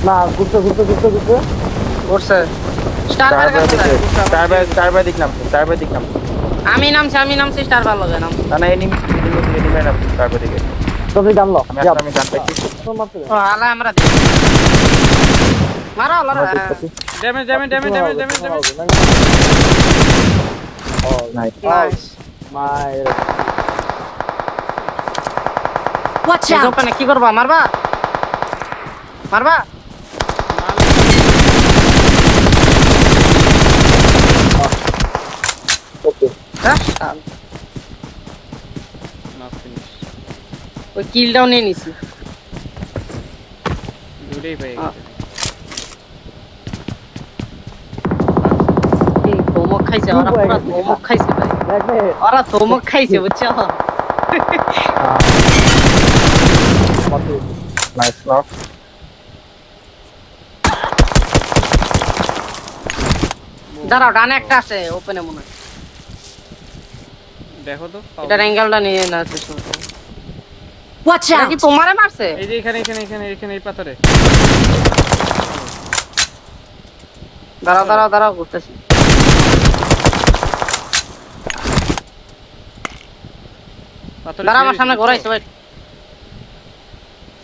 না ঘুরতে করছে চারবার দেখলাম আমি নামছি স্টার ভালো লাগে নাম না না এনিমি না চারবার দিকে তুমি জানলো আমি গান পাইছি ও আলা আমরা মারো মারো ড্যামেজ ও নাইস নাইস মাই Watch এই out! ওপেনে কি করবা মারবা ওকে হ্যাঁ না ফিনিশ ওই কিলটাও নিয়ে নিছি দুটোই পেয়ে গেছে এই ধমক খাইছে ওরা পুরা ধমক খাইছে ভাই দেখবে ওরা ধমক খাইছে বুঝছো নাইস নক দাঁড়াও ডানে একটা আছে ওপেনে মনে হয় দেখো তো এটার অ্যাঙ্গেলটা নিয়ে না আছে Watch এটা কি out! তোমারে মারছে এই যে এখানে এই পাথরে দাঁড়াও করতেছি পাথরে দাঁড়া আমার সামনে ঘোরাইছে ভাই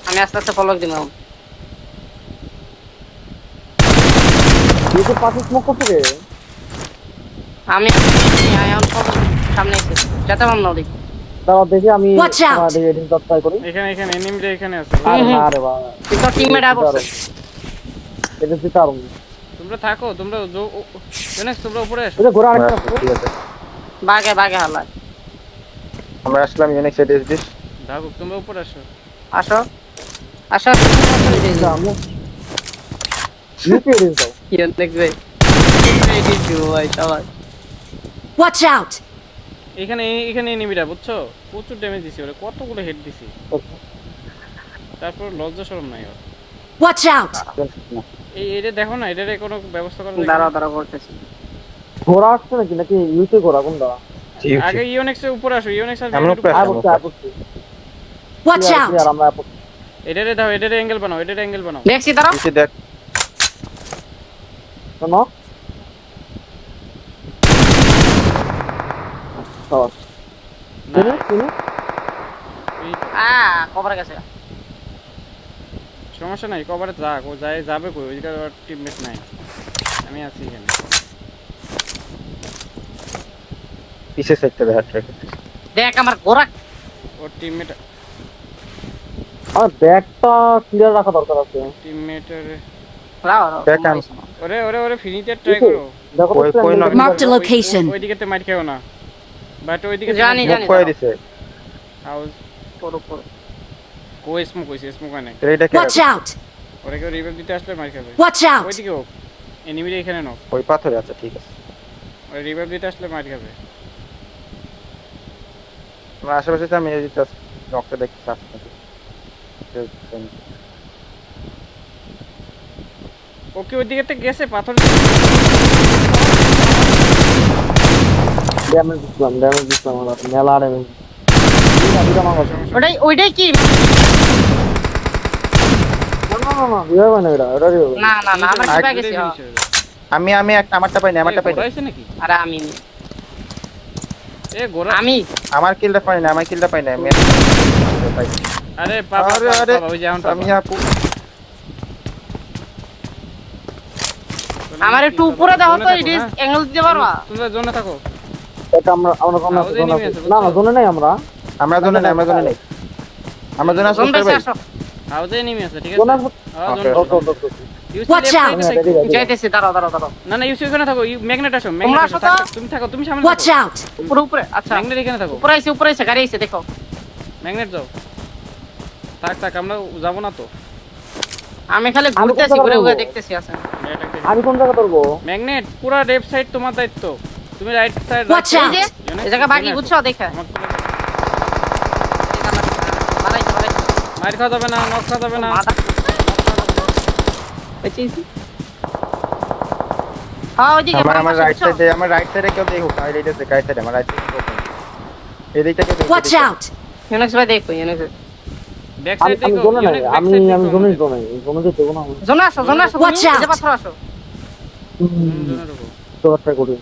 আমি আস্তে আস্তে ফলো দিলাম দিকে পাশে স্মোক করতে রে আমি আয়ান ফলো সামনে এসে যেতে পারলাম না দেখি দাঁড়াও দেখি আমি Watch out! দেখি এডিট করতে ট্রাই করি এখানে এনিমিটা এখানে আছে আরে বাবা কিন্তু টিমমেট আসছে এটা দিতে পারবো তোমরা থাকো তোমরা জানেন তোমরা উপরে এসো এটা ঘোরা আরেকটা আছে। ঠিক আছে বাগে হালা আমরা আসলাম ইউনিক সেট এস দিস থাকো তোমরা উপরে এসো আসো আমরা ইউপি এডিট দাও কি দেখবে এই দিছো ভাই সবাই Watch out! এখানে এনিমিটা বুঝছো প্রচুর ড্যামেজ দিছি ওরে কতগুলো হেড দিছি তারপর লজ্জা শরম নাই ওর Watch out! এটা দেখো না এটারে কোনো ব্যবস্থা করা দাঁড়াও করতেছি ঘোরা আসছে নাকি ইউপি ঘোরা কোনটা আগে ইওনেক্স এর উপরে আসো ইওনেক্স আর আমরা উপরে আসবো। আপত্তি Watch out! আর আমরা আপত্তি এটারে দাও এটারে অ্যাঙ্গেল বানাও দেখছি দাঁড়াও নিচে দেখ শোনো না তুমি এই কভার গেছে সমস্যা নাই কভারে যাক ও যাবে কই ওইদিকে ওর টিমমেট নাই আমি আছি এখানে পিছে সেক্টর হ্যাট ট্র্যাক দেখ আমার গোরা ওর টিমমেট আমার ব্যাগটা ক্লিয়ার রাখা দরকার আছে টিমমেটের দেখ আমি ওরে ফিনিতে ট্রাই করো দেখো কই- কই না- Marked a location. ওইদিকে মার খেও না বাট ওইদিকে জানি। মুখ করে দিছে হাউস পুরো কো স্মোক নাই এটা কে Watch out! ওরে কেউ রিভাইভ দিতে আসলে মার খাবে Watch out! ওইদিকে হোক এনিমিটা এখানে নাও ওই পাথরে আছে ঠিক আছে ওরে রিভাইভ দিতে আসলে মার খাবে আমরা আশেপাশে তো আমি এই জাস্ট নকটা দেখতে চাচ্ছি ওকে ওইদিকে তো গেছে পাথর ড্যামেজ দিলাম আমরা মেলা ড্যামেজ ওইটাই কি না ইয়ে হয় না এটা ইয়ে হবে না আমরা কি পাই গেছি আমি আমারটা পাইনি গোড়াইছে নাকি আরে আমি গোড়া আমি আমার কিলটা পাইনি আমি পাইছি আরে পাপা আরে ওই যে এখন আমি আপু আমার একটু উপরে দাও তো ইডিস অ্যাঙ্গেল দিতে পারবা তোমরা জোনে থাকো এটা আমরা জোনে না জোনে নাই আমরা জন্য নেই আমরা জন্য জোন বেশি আসো হাউজে এনিমি আছে ঠিক জোনে আছে হ্যাঁ জোনে ওকে Watch out! যাইতেছি দাঁড়াও না ইউসি এখানে থাকো ম্যাগনেট আসো তোমরা ম্যাগনেট আসো তো। তুমি থাকো তুমি সামনে Watch থাকো out! উপরে আচ্ছা ম্যাগনেট এখানে থাকো উপরে আইছে গাড়ি আইছে দেখো ম্যাগনেট যাও থাক আমরা যাব না তো আমি খালি ঘুরতেছি ঘুরে দেখতেছি আছে আমি কোন জায়গা ধরবো ম্যাগনেট পুরো লেফট সাইড তোমার দায়িত্ব তুমি রাইট সাইড Watch এই out! যে এই জায়গা বাকি বুঝছো দেখে মার খাওয়া যাবে না নক খাওয়া যাবে না হ্যাঁ ওইদিকে আমার রাইট সাইডে কেউ দেখুক আমি রাইট সাইডে আমার রাইট সাইডে এদিকটা কেউ Watch out! ইউনিক্স ভাই দেখো ইউনিক্স ব্যাক আমি সাইড দেখো জোনে নাই, ইউনিক ব্যাক আমি সাইড আমি দেখো জোনে আমাদের। জোনে জোনে দিতে কোনো জোনে আসো Watch তুমি, out! এই যে পাথর আসো। জোনে ঢোকো তো ট্রাই করি।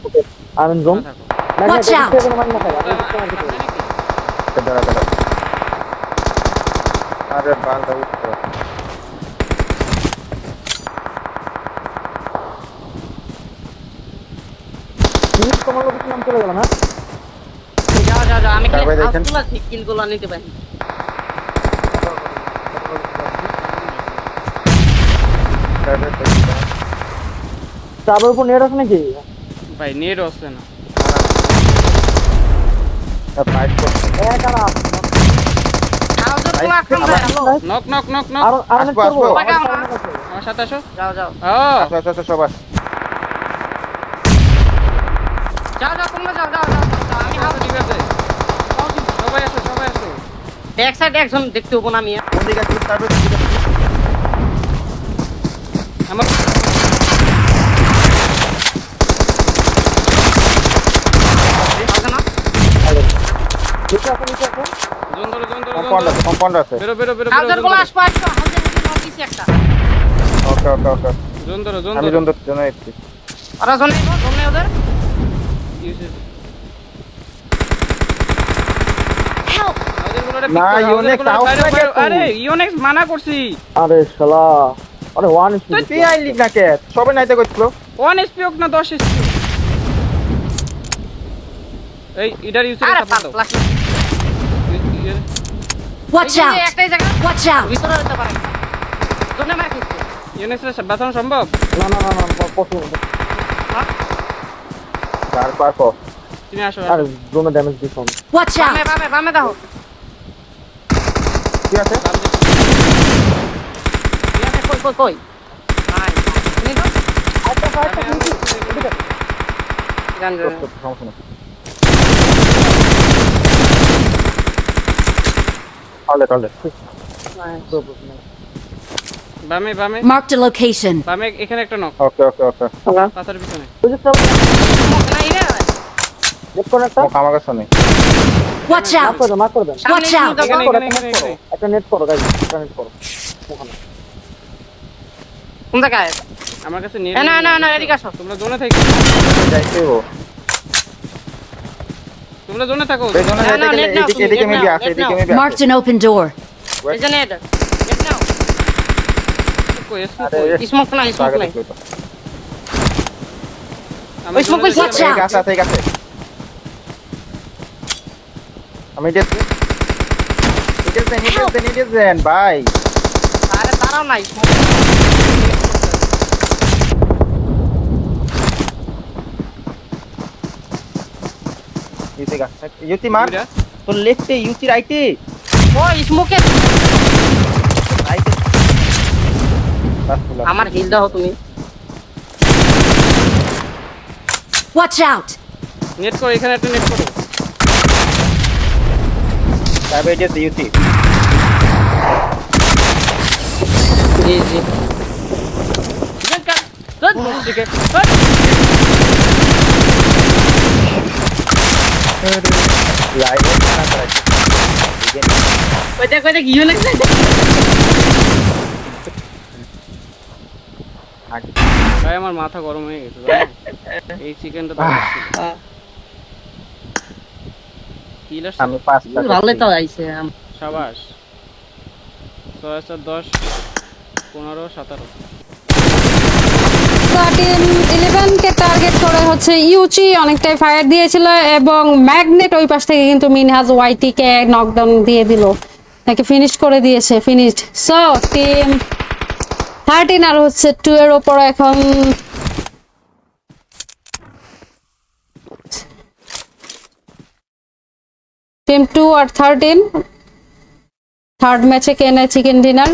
ওকে আমি জোন থাকো Watch out! কোনো মানে না খাই আমি কিছু না কিছু দাঁড়া দাঁড়া আরে বান্দা উঠছে তুমি তোমার লোক নাম চলে গেল না যাও যাও যাও, আমি তারপরে দেখেন। কিলগুলো নিতে পারি। চাবের উপর নেট আছে নাকি ভাই নেট আসছে না ফাইট করছে এক আর আপ হাউজের কোনো আক্রমণ আবার- hello knock knock knock knock আর আর নেট আসবো, করবো আসবো। বাগাও না। আমার সাথে আসো যাও যাও ও আচ্ছা আচ্ছা সবাই যাও যাও তোমরা যাও যাও যাও যাও, আমি হাউজ ঠিক আছে সবাই আসো সবাই আসো ব্যাক সাইডে একজন দেখতে হবো না আমি। ওদিকে আছে তারপরে আমার হাউজে না নিচে আছে নিচে আছে জোন ধরো জোন ধরো কম্পাউন্ড আছে বেরো বেরো বেরো হাউজের বেরো গুলো আসবো আসবো হাউজের নিচে নক দিছি একটা। ওকে ওকে ওকে জোন ধরো জোন আমি ধরো জন এসেছি ওরা জোনে ওদের Help! না, ইউনেক্স out হয়ে গেছে। আরে ইউনেক্স মানা করছি আরে শালা আরে ওয়ান স্পিড তুই আইলি না কে সবাই নাইতে কইছিল 1 এসপি হোক না 10 এসপি এই ইডার ইউসে আরে সাপোর্ট দাও পাগলা Watch out! একটাই জায়গা Watch out! ভিতরে যেতে পারে জোনে মার খেতে। ইউনেক্সের বাঁচানো সম্ভব না না না না পসিবল তারপর কো তুমি আসো আরে জোনে ড্যামেজ দিছ Watch বামে out! বামে বামে দাও। কি আছে কই কই কই নাই তুমি দাও আচ্ছা আচ্ছা গান গান সমস্যা নেই তাহলে বামে বামে Marked a location. বামে এখানে একটা নক ওকে ওকে ওকে পাতার পিছনে ওই যে সব নাই রে নেট করে একটা আমার কাছে নেই Watch মার out! করে দাও মার করে দেন Watch out! এখানে এখানে এখানে এখানে একটা নেট করো গাইস একটা নেট করো ওখানে কোন জায়গায় আমার কাছে নেট না না না এদিকে আসো। তোমরা জোনে থাকো যাইতে ও তোমরা জোনে থাকো এই জন্য না, না, যাইতে net নাও, গেলে তুমি এদিকে net মেবি নাও, আছে net এদিকে নাও। Maybe Marked an open door. এই যে নেট নেট নাও কই এসপি আরে কই স্মোক নাই স্মোক নাই আমার ওই smoke জোনে ওই Watch ঠিক out! আছে ঠিক আছে আমি দেখছি নিতেছেন ভাই আরে দাঁড়াও নাই smoke ইউতি মার দুইটা। তোর লেফটে ইউতি রাইটে ওই স্মোকে রাইটে আমার হিল দাও তুমি। Watch out! নেট করো এখানে একটা নেট করো তারপরে এই যে ইউতি জি জি ঠিক আছে লাইভে মারা করা ওই দেখ ইউ লাগছে ভাই আমার মাথা গরম হয়ে গেছে জানো? এই চিকেনটা তো কিলার আমি পাঁচটা ভালো তো আইছে সাবাস 6 4 10 15 17 13-11 কে টার্গেট করে হচ্ছে ইউচি অনেকটাই ফায়ার দিয়েছিল এবং ম্যাগনেট ওই পাশ থেকে কিন্তু মিনহাজ ওয়াইটি কে নকডাউন দিয়ে দিল, তাকে ফিনিশ করে দিয়েছে। ফিনিশড। সো টিম 13 আর হচ্ছে 2 এর উপর এখন টিম 2 আর 13 থার্ড ম্যাচে কে নেয় chicken dinner.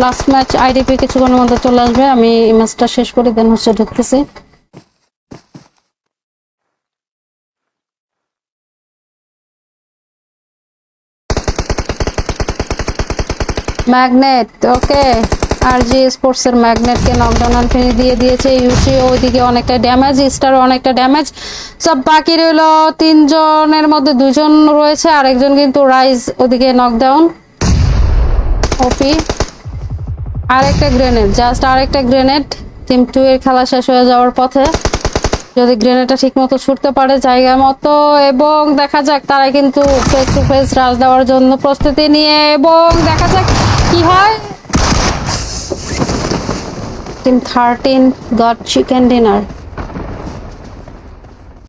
Last match IDP কিছুক্ষণের মধ্যে চলে আসবে, আমি এই ম্যাচটা শেষ করে দেন হচ্ছে ঢুকতেছি। ম্যাগনেট ওকে আর জি স্পোর্টস এর ম্যাগনেটকে নকডাউন অ্যান্ড ফিনিশ দিয়ে দিয়েছে। ইউসি ওইদিকে অনেকটা ড্যামেজ, স্টারও অনেকটা ড্যামেজ। সব বাকি রইল 3 জনের মধ্যে 2 জন রয়েছে, আরেকজন কিন্তু রাইজ ওদিকে নকডাউন। ওপি আরেকটা গ্রেনেড, জাস্ট আরেকটা গ্রেনেড। টিম 2 এর খেলা শেষ হয়ে যাওয়ার পথে, যদি গ্রেনেডটা ঠিক মতো ছুটতে পারে জায়গা মতো, এবং দেখা যাক তারা কিন্তু ফেস টু ফেস রাশ দেওয়ার জন্য প্রস্তুতি নিয়ে, এবং দেখা যাক কি হয়। Team 13 goat chicken dinner.